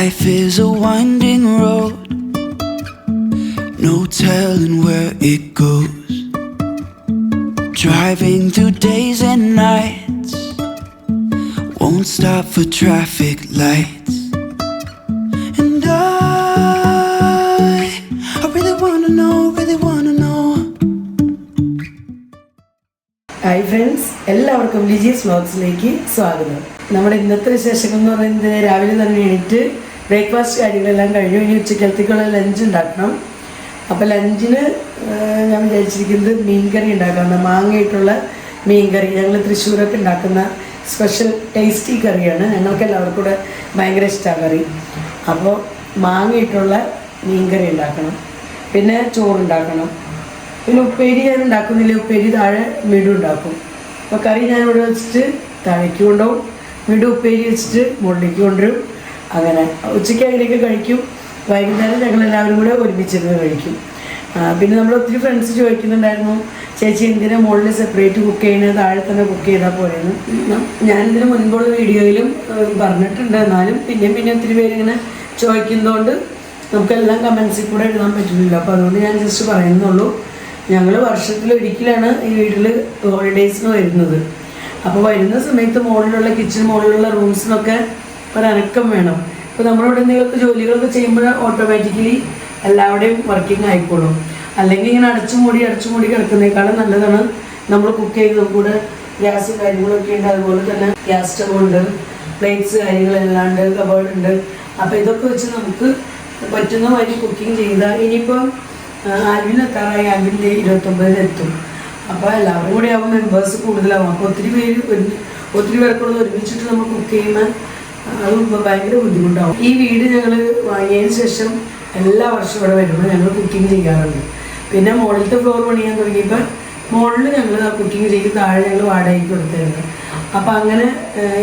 Life is a winding road, no telling where it goes. Driving through days and nights, won't stop for traffic lights. And I really wanna know. Hi friends, എല്ലാവർക്കും ലിജീസ് വ്ലോഗ്സിലേക്ക് സ്വാഗതം. നമ്മുടെ ഇന്നത്തെ വിശേഷങ്ങൾ എന്ന് പറയുന്നത് രാവിലെ തന്നെ എണീറ്റ് ബ്രേക്ക്ഫാസ്റ്റ് കാര്യങ്ങളെല്ലാം കഴിഞ്ഞു. ഇനി ഉച്ചക്കലത്തേക്കുള്ള ലഞ്ച് ഉണ്ടാക്കണം. അപ്പോൾ ലഞ്ചിന് ഞാൻ വിചാരിച്ചിരിക്കുന്നത് മീൻകറി ഉണ്ടാക്കാണ്. മാങ്ങയിട്ടുള്ള മീൻകറി ഞങ്ങൾ തൃശ്ശൂരൊക്കെ ഉണ്ടാക്കുന്ന സ്പെഷ്യൽ ടേസ്റ്റി കറിയാണ്. ഞങ്ങൾക്ക് എല്ലാവർക്കും കൂടെ ഭയങ്കര ഇഷ്ടമാണ് കറി. അപ്പോൾ മാങ്ങയിട്ടുള്ള മീൻകറി ഉണ്ടാക്കണം, പിന്നെ ചോറുണ്ടാക്കണം, പിന്നെ ഉപ്പേരി ഞാൻ ഉണ്ടാക്കുന്നില്ല. ഉപ്പേരി താഴെ മിഡു ഉണ്ടാക്കും. അപ്പോൾ കറി ഞാൻ ഇവിടെ വെച്ചിട്ട് താഴേക്ക് കൊണ്ടുപോകും, മിഡു ഉപ്പേരി വെച്ചിട്ട് മുകളിലേക്ക് കൊണ്ടുവരും. അങ്ങനെ ഉച്ചയ്ക്ക് അങ്ങനെയൊക്കെ കഴിക്കും. വൈകുന്നേരം ഞങ്ങളെല്ലാവരും കൂടെ ഒരുമിച്ചിരുന്ന് കഴിക്കും. പിന്നെ നമ്മൾ ഒത്തിരി ഫ്രണ്ട്സ് ചോദിക്കുന്നുണ്ടായിരുന്നു, ചേച്ചി എന്തിനാ മുകളിൽ സെപ്പറേറ്റ് കുക്ക് ചെയ്യുന്നത്, താഴെ തന്നെ കുക്ക് ചെയ്താൽ പോലെയെന്ന്. ഞാനിതിന് മുൻപുള്ള വീഡിയോയിലും പറഞ്ഞിട്ടുണ്ട്. എന്നാലും പിന്നെ ഒത്തിരി പേരിങ്ങനെ ചോദിക്കുന്നതുകൊണ്ട് നമുക്കെല്ലാം കമൻസിൽ കൂടെ എഴുതാൻ പറ്റുന്നില്ല. അപ്പോൾ അതുകൊണ്ട് ഞാൻ ജസ്റ്റ് പറയുന്നുള്ളൂ. ഞങ്ങൾ വർഷത്തിലൊരിക്കലാണ് ഈ വീട്ടിൽ ഹോളിഡേയ്സിന് വരുന്നത്. അപ്പോൾ വരുന്ന സമയത്ത് മുകളിലുള്ള കിച്ചൺ, മുകളിലുള്ള റൂംസിനൊക്കെ ഒരനക്കം വേണം. ഇപ്പോൾ നമ്മളിവിടെ എന്തെങ്കിലുമൊക്കെ ജോലികളൊക്കെ ചെയ്യുമ്പോൾ ഓട്ടോമാറ്റിക്കലി എല്ലാവരുടെയും വർക്കിംഗ് ആയിക്കോളും. അല്ലെങ്കിൽ ഇങ്ങനെ അടച്ചു മൂടി കിടക്കുന്നേക്കാളും നല്ലതാണ് നമ്മൾ കുക്ക് ചെയ്ത് കൂടെ ഗ്യാസ് കാര്യങ്ങളൊക്കെ ഉണ്ട്. അതുപോലെ തന്നെ ഗ്യാസ് സ്റ്റവ് ഉണ്ട്, പ്ലേറ്റ്സ് കാര്യങ്ങളെല്ലാണ്ട്, കബേർഡുണ്ട്. അപ്പോൾ ഇതൊക്കെ വെച്ച് നമുക്ക് പറ്റുന്ന മാതിരി കുക്കിംഗ് ചെയ്താൽ ഇനിയിപ്പം ആൽവിനെത്താറായി, ആൽവിൻ്റെ 29 എത്തും. അപ്പോൾ എല്ലാവരും കൂടെ ആകുമ്പോൾ മെമ്പേഴ്സ് കൂടുതലാവും. അപ്പോൾ ഒത്തിരി പേർക്കുള്ളത് ഒരുമിച്ചിട്ട് നമ്മൾ കുക്ക് ചെയ്യുമ്പോൾ അത് ഭയങ്കര ബുദ്ധിമുട്ടാവും. ഈ വീട് ഞങ്ങൾ വാങ്ങിയതിന് ശേഷം എല്ലാ വർഷവും ഇവിടെ വരുമ്പോൾ ഞങ്ങൾ കുക്കിംഗ് ചെയ്യാറുണ്ട്. പിന്നെ മുകളിലത്തെ ഫ്ലോർ പണിയാൻ തുടങ്ങിയപ്പോൾ മുകളിൽ ഞങ്ങൾ കുക്കിംഗ് ചെയ്ത് താഴെ ഞങ്ങൾ വാടകയ്ക്ക് കൊടുത്തിരുന്നത്. അപ്പോൾ അങ്ങനെ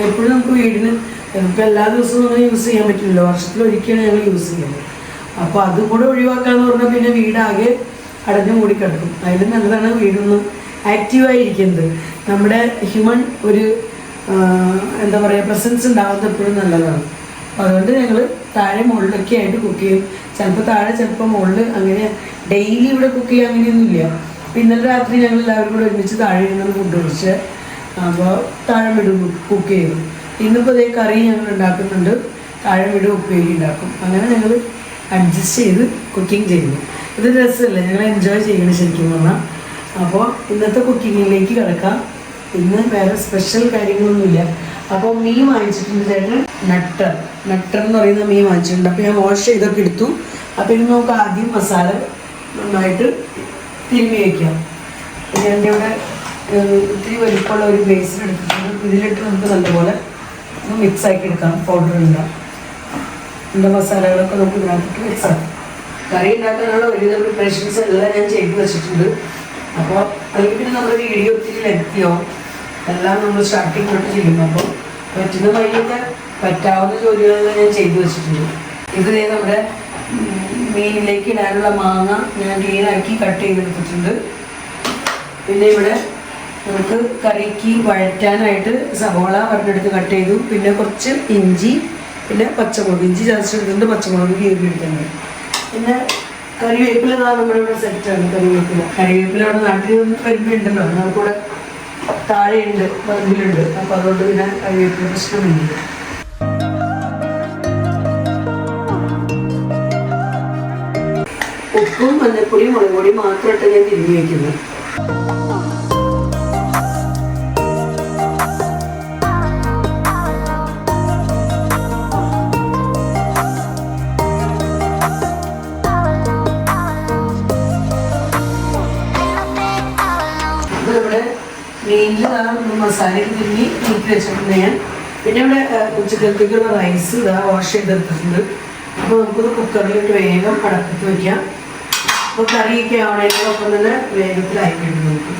എപ്പോഴും നമുക്ക് വീടിന് നമുക്ക് എല്ലാ ദിവസവും അങ്ങനെ യൂസ് ചെയ്യാൻ പറ്റില്ലല്ലോ. വർഷത്തിലൊരിക്കലാണ് ഞങ്ങൾ യൂസ് ചെയ്യുന്നത്. അപ്പോൾ അതും കൂടെ ഒഴിവാക്കാന്ന് പറഞ്ഞാൽ പിന്നെ വീടാകെ അടഞ്ഞു മൂടി കിടക്കും. അതിൽ നല്ലതാണ് വീടൊന്ന് ആക്റ്റീവായിരിക്കുന്നത്. നമ്മുടെ ഹ്യൂമൻ ഒരു എന്താ പറയുക പ്രസൻസ് ഉണ്ടാകുന്നത് എപ്പോഴും നല്ലതാണ്. അതുകൊണ്ട് ഞങ്ങൾ താഴെ മുകളിലൊക്കെ ആയിട്ട് കുക്ക് ചെയ്യും. ചിലപ്പോൾ താഴെ, ചിലപ്പോൾ മുകളിൽ. അങ്ങനെ ഡെയിലി ഇവിടെ കുക്ക് ചെയ്യുക അങ്ങനെയൊന്നുമില്ല. അപ്പോൾ ഇന്നലെ രാത്രി ഞങ്ങൾ എല്ലാവരും കൂടെ ഒരുമിച്ച് താഴെ ഇരുന്ന് ഫുഡ് കഴിച്ച് അപ്പോൾ താഴെ വിടും കുക്ക് ചെയ്യും. ഇന്നിപ്പോൾ അതേ കറി ഞങ്ങൾ ഉണ്ടാക്കുന്നുണ്ട്, താഴെ വിടും ഉപ്പേരി ഉണ്ടാക്കും. അങ്ങനെ ഞങ്ങൾ അഡ്ജസ്റ്റ് ചെയ്ത് കുക്കിംഗ് ചെയ്യുന്നു. ഇത് രസമല്ലേ, ഞങ്ങൾ എൻജോയ് ചെയ്യണം ശരിക്കും പറഞ്ഞാൽ. അപ്പോൾ ഇന്നത്തെ കുക്കിങ്ങിലേക്ക് കിടക്കാം. ഇന്ന് വേറെ സ്പെഷ്യൽ കാര്യങ്ങളൊന്നുമില്ല. അപ്പോൾ മീൻ വാങ്ങിച്ചിട്ടുണ്ട് ചേട്ടൻ, നട്ടർ എന്ന് പറയുന്ന മീൻ വാങ്ങിച്ചിട്ടുണ്ട്. അപ്പോൾ ഞാൻ വാഷ് ചെയ്തൊക്കെ എടുത്തു. അപ്പോൾ ഇനി നമുക്ക് ആദ്യം മസാല നന്നായിട്ട് തിരുമ്മി വയ്ക്കാം. എൻ്റെ ഇവിടെ ഒത്തിരി വലിപ്പമുള്ള ഒരു ബേസിൻ എടുത്തിട്ടുണ്ട്. ഇതിലിട്ട് നമുക്ക് നല്ലപോലെ ഒന്ന് മിക്സാക്കി എടുക്കാം. പൗഡർ ഉണ്ടാകും, എൻ്റെ മസാലകളൊക്കെ നമുക്ക് ഇതിനകത്തിട്ട് മിക്സാക്കാം. കറി ഉണ്ടാക്കാനുള്ള ഒരുവിധ പ്രിപ്പറേഷൻസ് എല്ലാം ഞാൻ ചെയ്ത് വെച്ചിട്ടുണ്ട്. അപ്പോൾ അല്ലെങ്കിൽ പിന്നെ നമ്മുടെ വീഡിയോ ഒത്തിരി ലെങ്തിയോ എല്ലാം നമ്മൾ സ്റ്റാർട്ടിങ് തൊട്ട് ചെയ്യും. അപ്പോൾ പറ്റുന്ന വഴിയൊക്കെ പറ്റാവുന്ന ജോലികളെല്ലാം ഞാൻ ചെയ്തു വെച്ചിട്ടുണ്ട്. ഇത് നമ്മുടെ മീനിലേക്ക് ഇടാനുള്ള മാങ്ങ ഞാൻ ക്ലീനാക്കി കട്ട് ചെയ്തെടുത്തിട്ടുണ്ട്. പിന്നെ ഇവിടെ നമുക്ക് കറിക്ക് വഴറ്റാനായിട്ട് സവോള ഒരെണ്ണെടുത്ത് കട്ട് ചെയ്തു. പിന്നെ കുറച്ച് ഇഞ്ചി, പിന്നെ പച്ചമുളക്, ഇഞ്ചി ചതച്ചെടുത്തിട്ടുണ്ട്, പച്ചമുളക് കീറി എടുത്തിട്ടുണ്ട്. പിന്നെ കറിവേപ്പില നമ്മുടെ ഇവിടെ സെറ്റാണ്. കറിവേപ്പില അവിടെ നാട്ടിൽ വരുമ്പോൾ ഉണ്ടല്ലോ, നമുക്കിവിടെ താഴെയുണ്ട്, പറമ്പിലുണ്ട്. അപ്പോൾ അതുകൊണ്ട് പിന്നെ കറിവേപ്പില പ്രശ്നമില്ല. ഉപ്പും മഞ്ഞൾപ്പൊടിയും മുളക് പൊടിയും മാത്രമായിട്ട് ഞാൻ തിരിഞ്ഞു വയ്ക്കുന്നത്. ഇവിടെ മീനിൽ മസാലയൊക്കെ തിരിഞ്ഞ് നീക്കി വെച്ചിട്ടുണ്ട് ഞാൻ. പിന്നെ ഇവിടെ ഉച്ചക്കലത്തേക്കുള്ള റൈസ് വാഷ് ചെയ്തെടുത്തിട്ടുണ്ട്. അപ്പോൾ നമുക്കൊന്ന് കുക്കറിലിട്ട് വേഗം അടപ്പത്ത് വയ്ക്കാം. അപ്പോൾ കറിയൊക്കെ ആവണേക്കൊപ്പം തന്നെ വേഗത്തിലായിട്ടുണ്ട് നമുക്ക്.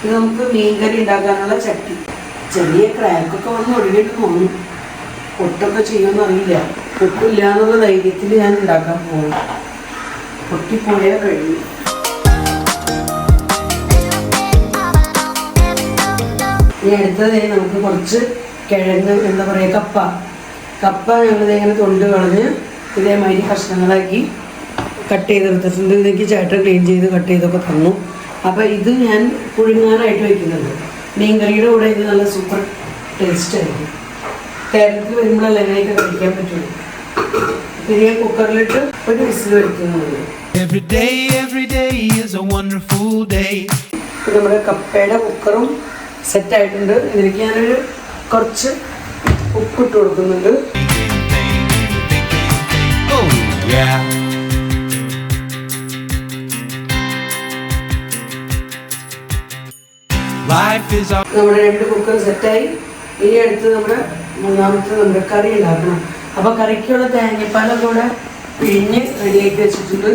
ഇത് നമുക്ക് മീൻകറി ഉണ്ടാക്കാനുള്ള ചട്ടി. ചെറിയ ക്രാക്കൊക്കെ വന്ന് ഒഴിവിട്ട് തോന്നും. പൊട്ടൊക്കെ ചെയ്യുമെന്ന് അറിയില്ല. പൊട്ടില്ല എന്നുള്ള ധൈര്യത്തിൽ ഞാൻ ഉണ്ടാക്കാൻ പോകും. പൊട്ടിപ്പോയാൽ കഴിഞ്ഞു. ഇനി അടുത്തത് നമുക്ക് കുറച്ച് കിഴങ്ങ് എന്താ പറയുക കപ്പ ഞങ്ങളിത് ഇങ്ങനെ തൊണ്ട് കളഞ്ഞ് ഇതേമാതിരി കഷ്ണങ്ങളാക്കി കട്ട് ചെയ്തെടുത്തിട്ടുണ്ട്. ഇതൊക്കെ ചേട്ടൻ ക്ലീൻ ചെയ്ത് കട്ട് ചെയ്തൊക്കെ തന്നു. അപ്പോൾ ഇത് ഞാൻ പുഴുങ്ങാനായിട്ട് വയ്ക്കുന്നുണ്ട്. മീൻകറിയുടെ കൂടെ ഇത് നല്ല സൂപ്പർ ടേസ്റ്റ് ആയിരിക്കും. കേരളത്തിൽ വരുമ്പോഴല്ല എങ്ങനെയൊക്കെ കഴിക്കാൻ പറ്റുള്ളൂ. പിന്നെ ഞാൻ കുക്കറിലിട്ട് ഒരു വിസിൽ വയ്ക്കുന്നുണ്ട്. നമ്മുടെ കപ്പയുടെ കുക്കറും സെറ്റായിട്ടുണ്ട്. ഇതിലേക്ക് ഞാനൊരു കുറച്ച് ഉപ്പിട്ട് കൊടുക്കുന്നുണ്ട്. നമ്മുടെ 2 കുക്കർ സെറ്റായി. ഇനി അടുത്ത് നമ്മുടെ മൂന്നാമത്തെ നമ്മുടെ കറി ഉണ്ടാക്കണം. അപ്പോൾ കറിക്കുള്ള തേങ്ങാപ്പാലൊക്കെ ഇവിടെ പിഴിഞ്ഞ് റെഡിയാക്കി വെച്ചിട്ടുണ്ട്.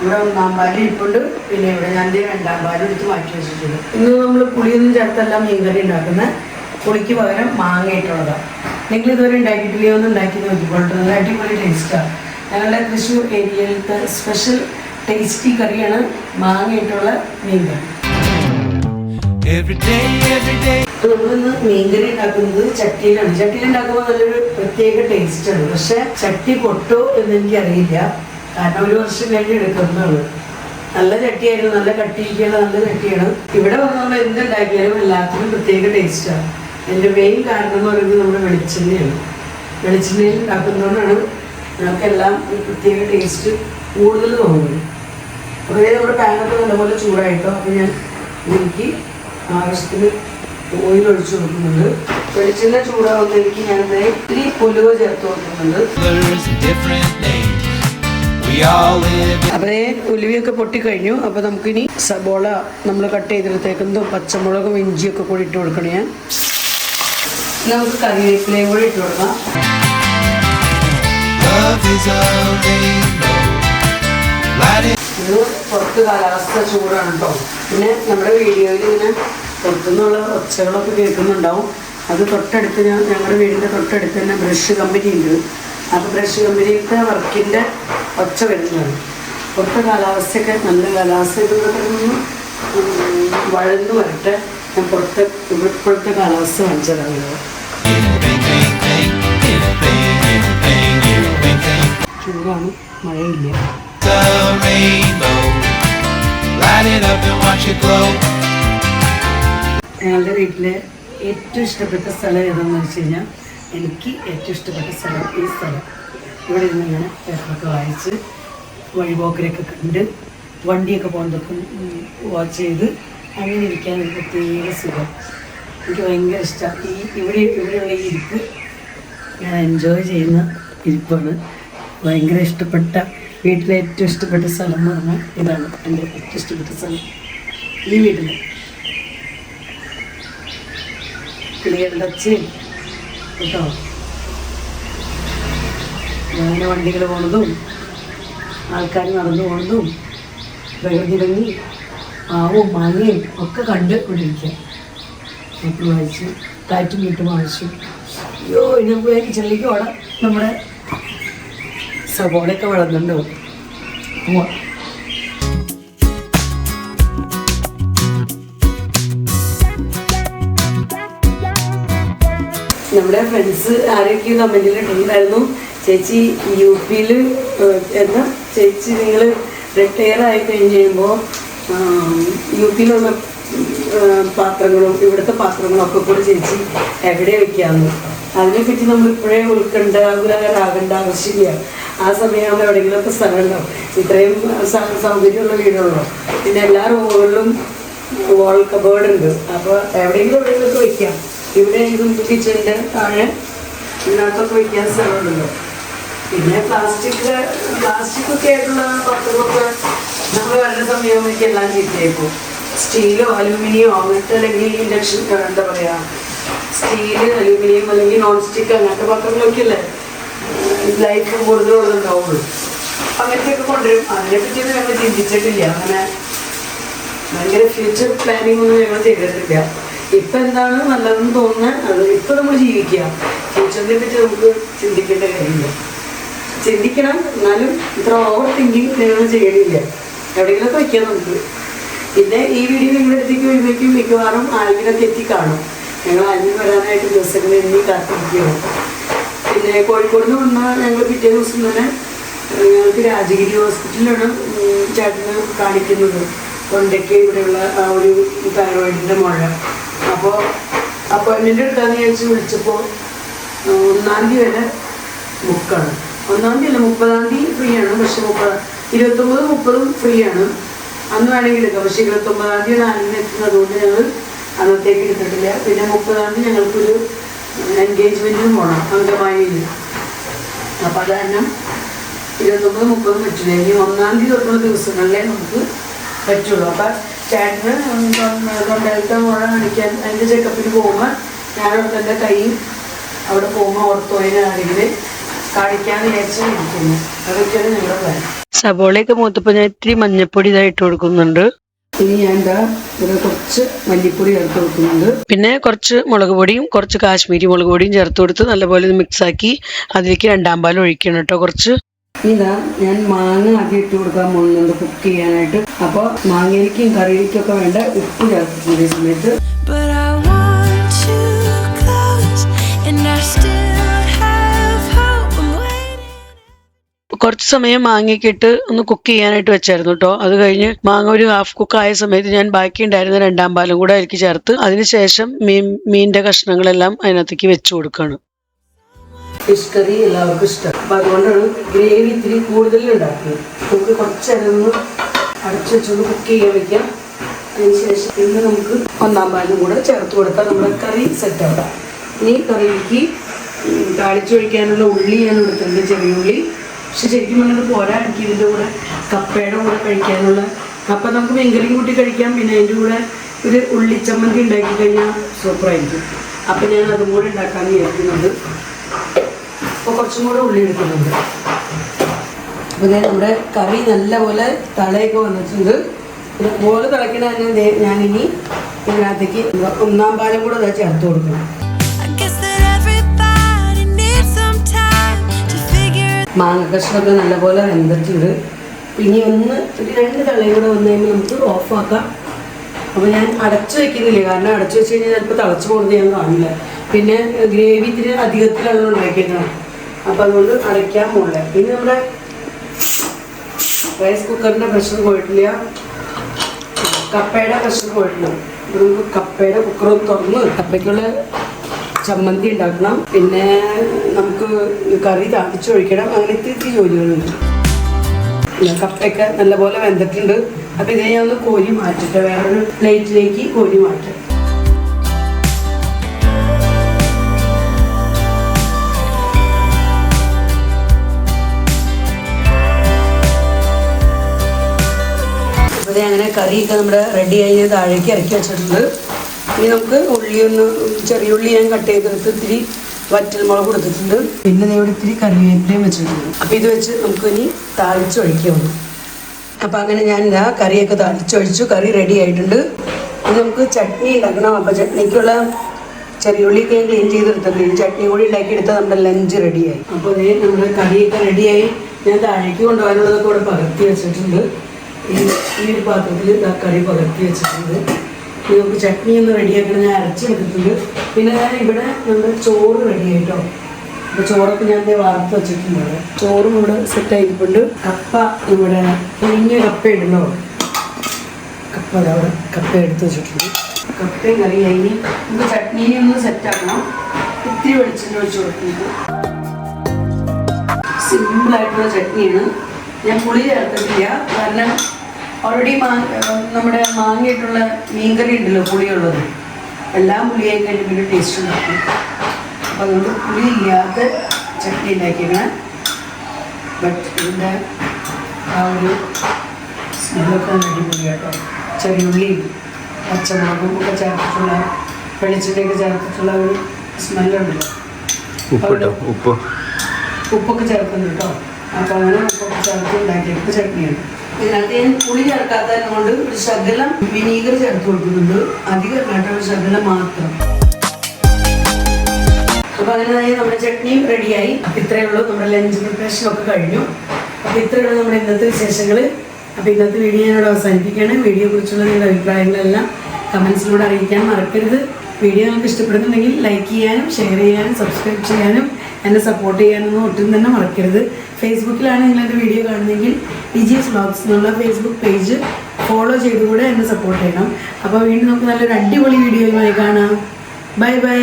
ഇവിടെ 1-ാം പാല് ഇരിപ്പുണ്ട്. പിന്നെ ഇവിടെ ഞാൻ 2-ാം പാലും എടുത്ത് മാറ്റി വെച്ചിട്ടുണ്ട്. ഇന്ന് നമ്മൾ പുളിയൊന്നും ചേർത്തല്ല മീൻകറി ഉണ്ടാക്കുന്നത്. പുളിക്ക് പകരം മാങ്ങ ഇട്ടുള്ളതാണ്. നിങ്ങൾ ഇതുവരെ ഉണ്ടാക്കിയിട്ടില്ലയോ ഒന്ന് ഉണ്ടാക്കി നോക്കിക്കൊണ്ടിട്ട് നല്ല അടിപൊളി ടേസ്റ്റാണ്. ഞങ്ങളുടെ തൃശ്ശൂർ ഏരിയയിലത്തെ സ്പെഷ്യൽ ടേസ്റ്റി കറിയാണ് മാങ്ങ ഇട്ടുള്ള മീൻകറി. നമ്മളിന്ന് മീൻകറി ഉണ്ടാക്കുന്നത് ചട്ടിയിലാണ്. ചട്ടിയിൽ ഉണ്ടാക്കുമ്പോൾ നല്ലൊരു പ്രത്യേക ടേസ്റ്റാണ്. പക്ഷെ ചട്ടി പൊട്ടോ എന്ന് എനിക്കറിയില്ല. കാരണം 1 വർഷം കഴിഞ്ഞ് എടുക്കുന്നതാണ്. നല്ല ചട്ടിയായിരുന്നു, നല്ല കട്ടിയിരിക്കുകയാണ്, നല്ല ചട്ടിയാണ്. ഇവിടെ വന്ന് നമ്മൾ എന്തുണ്ടാക്കിയാലും എല്ലാത്തിനും പ്രത്യേക ടേസ്റ്റാണ്. എൻ്റെ മെയിൻ കാരണം എന്ന് പറയുന്നത് നമ്മുടെ വെളിച്ചെണ്ണയാണ്. വെളിച്ചെണ്ണയിൽ ഉണ്ടാക്കുന്നതുകൊണ്ടാണ് നമുക്കെല്ലാം ഒരു പ്രത്യേക ടേസ്റ്റ് കൂടുതൽ തോന്നുന്നത്. അപ്പോൾ നമ്മുടെ പാനൊക്കെ നല്ലപോലെ ചൂടായിട്ടോ. അപ്പോൾ ഞാൻ എനിക്ക് ആവശ്യത്തിന് ഓയിൽ ഒഴിച്ചു കൊടുക്കുന്നുണ്ട്. വെളിച്ചെണ്ണ ചൂടാവുന്നതിലേക്ക് ഞാൻ ഇത്തിരി ഉലുവ ചേർത്ത് കൊടുക്കുന്നുണ്ട്. അപ്പോൾ ഉലുവയൊക്കെ പൊട്ടിക്കഴിഞ്ഞു. അപ്പോൾ നമുക്കിനി സബോള നമ്മൾ കട്ട് ചെയ്തെടുത്തേക്കുന്നതും പച്ചമുളകും ഇഞ്ചിയൊക്കെ കൂടി ഇട്ട് കൊടുക്കണം. നമുക്ക് കറിവേപ്പിലയും കൂടി ഇട്ട് കൊടുക്കാം. ഇത് പുറത്ത് കാലാവസ്ഥ ചൂടാണ് കേട്ടോ. പിന്നെ നമ്മുടെ വീഡിയോയിൽ ഇങ്ങനെ പുറത്തുനിന്നുള്ള ഒച്ചകളൊക്കെ കേൾക്കുന്നുണ്ടാവും. അത് തൊട്ടടുത്ത് ഞങ്ങളുടെ വീടിൻ്റെ തൊട്ടടുത്ത് തന്നെ ബ്രഷ് കമ്പനി ഉണ്ട്. അപ്പോൾ ബ്രഷ് കമ്പനിയിലത്തെ വർക്കിൻ്റെ ഒച്ച വരുന്നതാണ്. പുറത്തെ കാലാവസ്ഥയൊക്കെ നല്ല കാലാവസ്ഥയൊക്കെ വഴന്ന് വരട്ടെ. ഞാൻ ഇപ്പോഴത്തെ കാലാവസ്ഥ കാണിച്ചതാണ്. ചൂടാണ്, മഴയില്ല. ഞങ്ങളുടെ വീട്ടിലെ ഏറ്റവും ഇഷ്ടപ്പെട്ട സ്ഥലം ഏതാണെന്ന് വെച്ച് കഴിഞ്ഞാൽ എനിക്ക് ഏറ്റവും ഇഷ്ടപ്പെട്ട സ്ഥലം ഈ സ്ഥലം. ഇവിടെ ഇരുന്ന് ഇങ്ങനെ പേപ്പറൊക്കെ വായിച്ച് വഴിപോക്കരൊക്കെ കണ്ട് വണ്ടിയൊക്കെ പോകുന്നതൊക്കെ വാച്ച് ചെയ്ത് അങ്ങനെ ഇരിക്കാൻ ഒരു പ്രത്യേക സുഖം. എനിക്ക് ഭയങ്കര ഇഷ്ടമാണ്. ഇവിടെയുള്ള ഈ ഇരിപ്പ് ഞാൻ എൻജോയ് ചെയ്യുന്ന ഇരിപ്പാണ്. ഭയങ്കര ഇഷ്ടപ്പെട്ട വീട്ടിലെ ഏറ്റവും ഇഷ്ടപ്പെട്ട സ്ഥലം എന്ന് പറഞ്ഞാൽ ഇതാണ് എൻ്റെ ഏറ്റവും ഇഷ്ടപ്പെട്ട സ്ഥലം. ഈ വീട്ടിൽ കിളികളുടെ ഒച്ചയും കേട്ടോ, അങ്ങനെ വണ്ടികൾ പോണതും ആൾക്കാർ നടന്നു പോണതും പ്രകൃതി ഭംഗി മാവും മാങ്ങയും ഒക്കെ കണ്ട് കൊണ്ടിരിക്കുക. അപ്പോൾ വായിച്ചു കാറ്റും വീട്ടും വായിച്ചു. അയ്യോ ഇനി ചെള്ളിക്ക് ഓടാം. നമ്മുടെ സവോളയൊക്കെ വളർന്നുണ്ടോ. നമ്മുടെ ഫ്രണ്ട്സ് ആരൊക്കെയും കമൻറ്റിൽ ഇട്ടിട്ടുണ്ടായിരുന്നു, ചേച്ചി UP-യിൽ എന്താ ചേച്ചി നിങ്ങൾ റിട്ടയർ ആയി കഴിഞ്ഞ് കഴിയുമ്പോൾ UP-ലുള്ള പാത്രങ്ങളും ഇവിടുത്തെ പാത്രങ്ങളും ഒക്കെ കൂടി ചേച്ചി എവിടെ വയ്ക്കാമെന്ന്. അതിനെപ്പറ്റി നമ്മളിപ്പോഴേ ഉത്കണ്ഠാകുലരാകേണ്ട ആവശ്യമില്ല. ആ സമയമാകുമ്പോൾ എവിടെയെങ്കിലുമൊക്കെ സ്ഥലമുണ്ടാവും. ഇത്രയും സൗകര്യമുള്ള വീടുള്ളൂ. പിന്നെ എല്ലാ റൂമുകളിലും വാൾ കബേർഡ് ഉണ്ട്. അപ്പോൾ എവിടെയെങ്കിലുമൊക്കെ വയ്ക്കാം. ഇവിടെ കിച്ചണിൻ്റെ താഴെ ഇതിനകത്തൊക്കെ വയ്ക്കാൻ സ്ഥലമുണ്ടല്ലോ. പിന്നെ പ്ലാസ്റ്റിക്കൊക്കെ ആയിട്ടുള്ള പാത്രങ്ങളൊക്കെ നമ്മൾ വരുന്ന സമയമാകുമ്പോഴേക്കും എല്ലാം ചീത്തയായിപ്പോൾ. സ്റ്റീലോ അലൂമിനിയോ അങ്ങനത്തെ അല്ലെങ്കിൽ ഇൻഡക്ഷൻ എന്താ പറയുക സ്റ്റീല് അലൂമിനിയം അല്ലെങ്കിൽ നോൺ സ്റ്റിക്ക് അങ്ങനത്തെ പാത്രങ്ങളൊക്കെ അല്ലേ ലൈഫ് കൂടുതലുള്ളതുണ്ടാവുള്ളൂ. അങ്ങനത്തെയൊക്കെ കൊണ്ടുവരും. അതിനെപ്പറ്റിയൊന്നും ഞങ്ങൾ ചിന്തിച്ചിട്ടില്ല. അങ്ങനെ ഭയങ്കര ഫ്യൂച്ചർ പ്ലാനിങ് ഒന്നും ഞങ്ങൾ ചെയ്തിട്ടില്ല. ഇപ്പം എന്താണ് നല്ലതെന്ന് തോന്നുന്നത് അത് ഇപ്പം നമ്മൾ ജീവിക്കുക. ഫ്യൂച്ചറിനെ പറ്റി നമുക്ക് ചിന്തിക്കേണ്ട കാര്യമില്ല. ചിന്തിക്കണം, എന്നാലും ഇത്ര ഓവർ തിങ്കിങ് നിങ്ങൾ ചെയ്യണില്ല. എവിടെയെങ്കിലുമൊക്കെ വയ്ക്കാം നമുക്ക്. പിന്നെ ഈ വീഡിയോ നിങ്ങളുടെ അടുത്തേക്ക് വരുമ്പോഴേക്കും മിക്കവാറും ആൽവിനൊക്കെ എത്തിക്കാണും. ഞങ്ങൾ ആൽവിൻ വരാനായിട്ട് ദിവസങ്ങൾ എണ്ണി കാത്തിരിക്കുകയാണ്. പിന്നെ കോഴിക്കോട് നിന്ന് വന്നാൽ ഞങ്ങൾ പിറ്റേ ദിവസം തന്നെ ഞങ്ങൾക്ക് രാജഗിരി ഹോസ്പിറ്റലിലാണ് ചേട്ടന് കാണിക്കുന്നത്. തൊണ്ടയ്ക്ക് ഇവിടെയുള്ള ആ ഒരു തൈറോയിഡിൻ്റെ മുഴ. അപ്പോൾ അപ്പോയിൻമെൻ്റ് എടുക്കാമെന്ന് വിചാരിച്ച് വിളിച്ചപ്പോൾ 1-ാം തീയതി വരെ ബുക്കാണ്. 1-ാം തീയതി അല്ല, 30-ാം തീയതി ഫ്രീ ആണ്. പക്ഷെ 29, 30 ഫ്രീ ആണ്. അന്ന് വേണമെങ്കിൽ എടുക്കാം. പക്ഷേ 29-ാം തീയതി ആലിന് എത്തുന്നത്, അതുകൊണ്ട് ഞങ്ങൾ അന്നത്തേക്ക് എടുത്തിട്ടില്ല. പിന്നെ 30-ാം തീയതി ഞങ്ങൾക്കൊരു എൻഗേജ്മെൻറ്റിനും പോകണം അങ്കമാലിയിൽ. അപ്പം അത് കാരണം 29, 30 പറ്റില്ല. ഇനി 1-ാം തീയതി തൊട്ടുള്ള ദിവസങ്ങളിലേ നമുക്ക് പറ്റുള്ളൂ. അപ്പം ചേട്ടന് തൊണ്ടയിലത്തെ മുഴ കാണിക്കാൻ അതിൻ്റെ ചെക്കപ്പിന് പോകുമ്പോൾ ഞാനവിടെ എൻ്റെ കൈയും അവിടെ പോകുമ്പോൾ ഓർത്തോയിനാണെങ്കിൽ കാണിക്കാന്ന് വിചാരിച്ച് ഇരിക്കുന്നു. അതൊക്കെയാണ് ഞങ്ങളുടെ പ്ലാൻ. സബോളയൊക്കെ മൂത്തപ്പോൾ ഞാൻ ഇത്തിരി മഞ്ഞപ്പൊടി ഇതായിട്ട് കൊടുക്കുന്നുണ്ട്. ഇനി ഞാൻ എന്താ ഇവിടെ കുറച്ച് മല്ലിപ്പൊടി ചേർത്ത് കൊടുക്കുന്നുണ്ട്. പിന്നെ കുറച്ച് മുളക് പൊടിയും കുറച്ച് കാശ്മീരി മുളക് പൊടിയും ചേർത്ത് കൊടുത്ത് നല്ലപോലെ മിക്സാക്കി അതിലേക്ക് 2-ാം പാൽ ഒഴിക്കണം കേട്ടോ. കുറച്ച് ഇതാ ഞാൻ മാങ്ങ ആദ്യം ഇട്ട് കൊടുക്കാൻ പോകുന്നുണ്ട് കുക്ക് ചെയ്യാനായിട്ട്. അപ്പോൾ മാങ്ങയിലേക്കും കറിയിലേക്കൊക്കെ വേണ്ട ഉപ്പ് ചേർത്തിട്ടുണ്ട് ഈ സമയത്ത്. കുറച്ച് സമയം മാങ്ങയൊക്കെ ഇട്ട് ഒന്ന് കുക്ക് ചെയ്യാനായിട്ട് വെച്ചായിരുന്നു കേട്ടോ. അത് കഴിഞ്ഞ് മാങ്ങ ഒരു ഹാഫ് കുക്ക് ആയ സമയത്ത് ഞാൻ ബാക്കി ഉണ്ടായിരുന്ന 2-ാം പാലും കൂടെ അതിലേക്ക് ചേർത്ത് അതിനുശേഷം മീനിന്റെ കഷ്ണങ്ങളെല്ലാം അതിനകത്തേക്ക് വെച്ച് കൊടുക്കുകയാണ്. ഫിഷ് കറി എല്ലാവർക്കും ഇഷ്ടം. അപ്പം അതുകൊണ്ടാണ് ഗ്രേവി ഇത്തിരി കൂടുതൽ ഉണ്ടാക്കുന്നത്. നമുക്ക് കുറച്ച് നേരം ഒന്ന് അടച്ചു വെച്ചൊന്ന് കുക്ക് ചെയ്യാൻ വയ്ക്കാം. അതിനുശേഷം പിന്നെ നമുക്ക് 1-ാം പാലും കൂടെ ചേർത്ത് കൊടുത്താൽ നമ്മുടെ കറി സെറ്റാവും. ഇനി കറിയിലേക്ക് താളിച്ചൊഴിക്കാനുള്ള ഉള്ളി ഞാൻ എടുത്തിട്ടുണ്ട്, ചെറിയ ഉള്ളി. പക്ഷെ ശരിക്കും പറഞ്ഞത് പോരാ, എനിക്ക് ഇതിൻ്റെ കൂടെ കപ്പയുടെ കൂടെ കഴിക്കാനുള്ള, കപ്പ നമുക്ക് മീൻകറിയും കൂട്ടി കഴിക്കാം. പിന്നെ അതിൻ്റെ കൂടെ ഒരു ഉള്ളിച്ചമ്മന്തി ഉണ്ടാക്കി കഴിഞ്ഞാൽ സൂപ്പറായിരിക്കും. അപ്പം ഞാൻ അതും കൂടെ ഉണ്ടാക്കാമെന്ന് വിചാരിക്കുന്നുണ്ട്. അപ്പോൾ കുറച്ചും കൂടെ ഉള്ളി എടുക്കുന്നുണ്ട്. അപ്പോൾ നമ്മുടെ കറി നല്ലപോലെ തളയൊക്കെ വന്നിട്ടുണ്ട്. പോലെ തിളയ്ക്കണ തന്നെ ഞാനിനി ഇതിനകത്തേക്ക് 1-ാം പാലും കൂടെ ചേർത്ത് കൊടുക്കണം. മാങ്ങ കഷ്ണമൊക്കെ നല്ലപോലെ വെന്തിട്ടുണ്ട്. പിന്നെ ഒരു 2 തളയും കൂടെ വന്നു കഴിയുമ്പോൾ നമുക്ക് ഓഫാക്കാം. അപ്പോൾ ഞാൻ അടച്ചു വയ്ക്കുന്നില്ല, കാരണം അടച്ചു വെച്ച് കഴിഞ്ഞാൽ ചിലപ്പോൾ തിളച്ച് പോകുന്നത് ഞാൻ കാണില്ല. പിന്നെ ഗ്രേവി ഇത്തിരി അധികത്തിലാണ് ഉണ്ടാക്കിയതാണ്. അപ്പോൾ അതുകൊണ്ട് അടയ്ക്കാൻ പോകില്ല. പിന്നെ നമ്മുടെ റൈസ് കുക്കറിൻ്റെ പ്രഷർ പോയിട്ടില്ല, കപ്പയുടെ പ്രഷർ പോയിട്ടില്ല. അപ്പോൾ നമുക്ക് കപ്പയുടെ കുക്കർ തുറന്ന് കപ്പയ്ക്കുള്ള ചമ്മന്തി ഉണ്ടാക്കണം. പിന്നെ നമുക്ക് കറി താളിച്ചൊഴിക്കണം. അങ്ങനെ ഇത്തിരി ജോലികളുണ്ട്. കപ്പയൊക്കെ നല്ലപോലെ വെന്തിട്ടുണ്ട്. അപ്പം ഇതിനെ ഞാൻ ഒന്ന് കോരി മാറ്റിട്ട് വേറൊരു പ്ലേറ്റിലേക്ക് കോരി മാറ്റാം. അപ്പോൾ അങ്ങനെ കറിയൊക്കെ നമ്മുടെ റെഡി ആയി താഴേക്ക് ഇറക്കി വെച്ചിട്ടുണ്ട്. ഇനി നമുക്ക് ചെറിയ ഉള്ളി ഞാൻ കട്ട് ചെയ്തെടുത്ത് ഇത്തിരി വറ്റൽമുളക് കൊടുത്തിട്ടുണ്ട്. പിന്നെ ഇവിടെ ഇത്തിരി കറിവേപ്പിലയും വെച്ചിട്ടുണ്ട്. അപ്പം ഇത് വെച്ച് നമുക്ക് ഇനി താളിച്ചൊഴിക്കാവുന്നു. അപ്പം അങ്ങനെ ഞാൻ ഇതാ കറിയൊക്കെ താളിച്ചൊഴിച്ചു. കറി റെഡി ആയിട്ടുണ്ട്. ഇനി നമുക്ക് ചട്നി ഉണ്ടാക്കണം. അപ്പം ചട്നിക്കുള്ള ചെറിയ ഉള്ളിയൊക്കെ ഞാൻ ക്ലീൻ ചെയ്തെടുത്തിട്ടുണ്ട്. ചട്നി കൂടി ഉണ്ടാക്കിയെടുത്താൽ നമ്മുടെ ലഞ്ച് റെഡിയായി. അപ്പോൾ അതേ നമ്മുടെ കറിയൊക്കെ റെഡിയായി. ഞാൻ താഴേക്ക് കൊണ്ടുപോകാനുള്ളതൊക്കെ ഇവിടെ പകർത്തി വെച്ചിട്ടുണ്ട്. ഈ ഒരു പാത്രത്തിൽ കറി പകർത്തി വെച്ചിട്ടുണ്ട്. നമുക്ക് ചട്നി ഒന്ന് റെഡിയാക്കണം. ഞാൻ അരച്ചെടുത്തിട്ടുണ്ട്. പിന്നെ ഞാൻ ഇവിടെ നമ്മുടെ ചോറ് റെഡിയായിട്ടോ. അപ്പോൾ ചോറൊക്കെ ഞാൻ വാർത്ത് വെച്ചിട്ടുണ്ട്. ചോറും ഇവിടെ സെറ്റായിരിക്കുന്നുണ്ട്. കപ്പ ഇവിടെ കുഞ്ഞ കപ്പ ഇടണോ, കപ്പ അവിടെ കപ്പ എടുത്ത് വെച്ചിട്ടുണ്ട്. കപ്പയും കറിയായി. നമുക്ക് ചട്നീനെ ഒന്ന് സെറ്റാക്കണം. ഇത്തിരി വെളിച്ചെണ്ണ ഒഴിച്ച് കൊടുക്കുന്നത്. സിമ്പിളായിട്ടുള്ള ചട്നിയാണ്. ഞാൻ പുളി ചേർത്തിട്ടില്ല, കാരണം ഓൾറെഡി നമ്മുടെ മാങ്ങയായിട്ടുള്ള മീൻകറി ഉണ്ടല്ലോ പുളിയുള്ളത്. എല്ലാം പുളിയായി കഴിഞ്ഞിട്ട് ടേസ്റ്റ് ഉണ്ടാക്കും. അപ്പോൾ അതുകൊണ്ട് പുളി ഇല്ലാത്ത ചട്നി ഉണ്ടാക്കിയാണ്. ബട്ട് ഇതിൻ്റെ ആ ഒരു സ്മെല്ലൊക്കെ അടിപൊളി കേട്ടോ. ചെറിയുള്ളിയും പച്ചമുളകും ഒക്കെ ചേർത്തിട്ടുള്ള വെളിച്ചെണ്ണയൊക്കെ ചേർത്തിട്ടുള്ള ഒരു സ്മെല്ലുണ്ടല്ലോ. ഉപ്പൊക്കെ ചേർക്കുന്നു കേട്ടോ. അപ്പോൾ അങ്ങനെ ഉപ്പൊക്കെ ചേർത്ത് ഉണ്ടാക്കിയെടുത്ത ചട്നിയാണ്. ഇതിനകത്ത് ഞാൻ പുളി ചേർക്കാത്തതിനെ കൊണ്ട് ഒരു ശകലം വിനീഗർ ചേർത്ത് കൊടുക്കുന്നുണ്ട്. അധികം കേട്ടോ, ഒരു ശകലം മാത്രം. അപ്പോൾ അങ്ങനെ നമ്മുടെ ചട്നിയും റെഡിയായി. ഇത്രയേ ഉള്ളൂ, നമ്മുടെ ലഞ്ച് പ്രിപ്പറേഷനൊക്കെ കഴിഞ്ഞു. അപ്പോൾ ഇത്രയേ ഉള്ളൂ നമ്മുടെ ഇന്നത്തെ വിശേഷങ്ങൾ. അപ്പോൾ ഇന്നത്തെ വീഡിയോ ഞാനിവിടെ അവസാനിപ്പിക്കുകയാണ്. വീഡിയോയെക്കുറിച്ചുള്ള നിങ്ങളുടെ അഭിപ്രായങ്ങളെല്ലാം കമൻസിലൂടെ അറിയിക്കാൻ മറക്കരുത്. വീഡിയോ നിങ്ങൾക്ക് ഇഷ്ടപ്പെടുന്നുണ്ടെങ്കിൽ ലൈക്ക് ചെയ്യാനും ഷെയർ ചെയ്യാനും സബ്സ്ക്രൈബ് ചെയ്യാനും എന്നെ സപ്പോർട്ട് ചെയ്യാനൊന്നും ഒട്ടും തന്നെ മറക്കരുത്. ഫേസ്ബുക്കിലാണ് നിങ്ങളെൻ്റെ വീഡിയോ കാണുന്നതെങ്കിൽ ലിജീസ് വ്ലോഗ്സ് എന്നുള്ള ഫേസ്ബുക്ക് പേജ് ഫോളോ ചെയ്തുകൂടെ എന്നെ സപ്പോർട്ട് ചെയ്യണം. അപ്പോൾ വീണ്ടും നമുക്ക് നല്ലൊരു അടിപൊളി വീഡിയോയുമായി കാണാം. Bye bye.